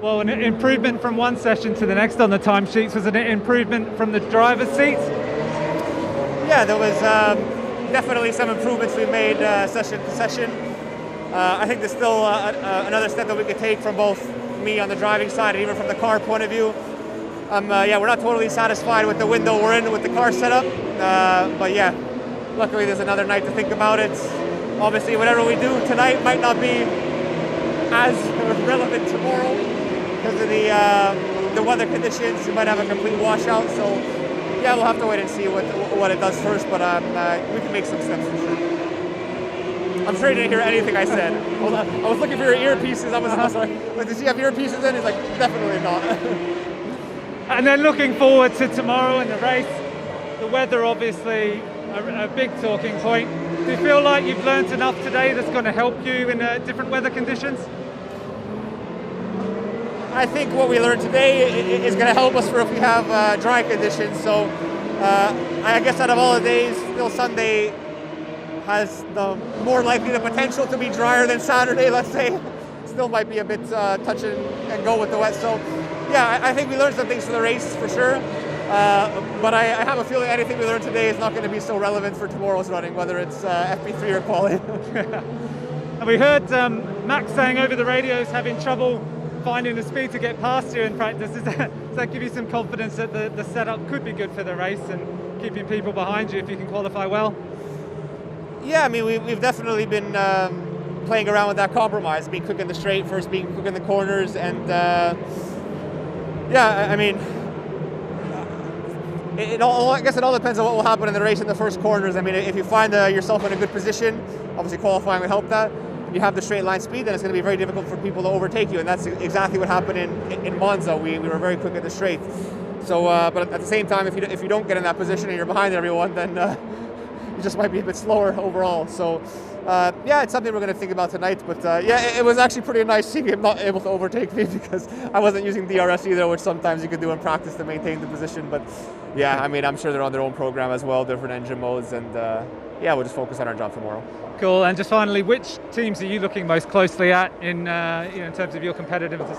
Well, an improvement from one session to the next on the timesheets. Was it an improvement from the driver's seat? Yeah, there was definitely some improvements we made session to session. I think there's still another step that we could take from both me on the driving side and even from the car point of view. We're not totally satisfied with the window we're in with the car setup, but yeah, luckily there's another night to think about it. Obviously, whatever we do tonight might not be as relevant tomorrow because of the weather conditions. We might have a complete washout, so yeah, we'll have to wait and see what it does first, but we can make some steps for sure. I'm sure you didn't hear anything I said. I was looking for your earpieces. I was like, did you have earpieces in? He's like, definitely not. And then looking forward to tomorrow and the race, the weather obviously a big talking point. Do you feel like you've learned enough today that's going to help you in different weather conditions? I think what we learned today is going to help us for if we have dry conditions. So I guess out of all the days, still Sunday has the more likely the potential to be drier than Saturday, let's say. Still might be a bit touch and go with the wet. So yeah, I think we learned some things for the race for sure. But I have a feeling anything we learned today is not going to be so relevant for tomorrow's running, whether it's FP3 or quali. And we heard Max saying over the radio he's having trouble finding the speed to get past you in practice. Does that give you some confidence that the setup could be good for the race and keeping people behind you if you can qualify well? Yeah, I mean, we've definitely been playing around with that compromise, being quick in the straight, first being quick in the corners, and I mean, I guess it all depends on what will happen in the race in the first corners. I mean, if you find yourself in a good position, obviously qualifying would help that. You have the straight line speed, then it's going to be very difficult for people to overtake you, and that's exactly what happened in Monza. We were very quick at the straight. So, but at the same time, if you don't get in that position and you're behind everyone, then you just might be a bit slower overall. So, it's something we're going to think about tonight. But it was actually pretty nice seeing him not able to overtake me because I wasn't using DRS either, which sometimes you could do in practice to maintain the position. But yeah, I mean, I'm sure they're on their own program as well, different engine modes, and we'll just focus on our job tomorrow. Cool. And just finally, which teams are you looking most closely at in terms of your competitiveness?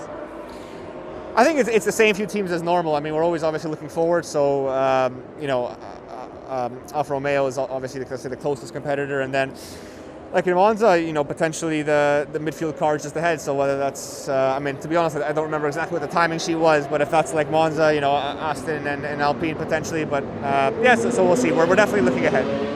I think it's the same few teams as normal. I mean, we're always obviously looking forward. So Alfa Romeo is obviously the closest competitor, and then like in Monza, potentially the midfield car is just ahead. So whether that's, to be honest, I don't remember exactly what the timing sheet was, but if that's like Monza, Aston and Alpine potentially. But so we'll see. We're definitely looking ahead.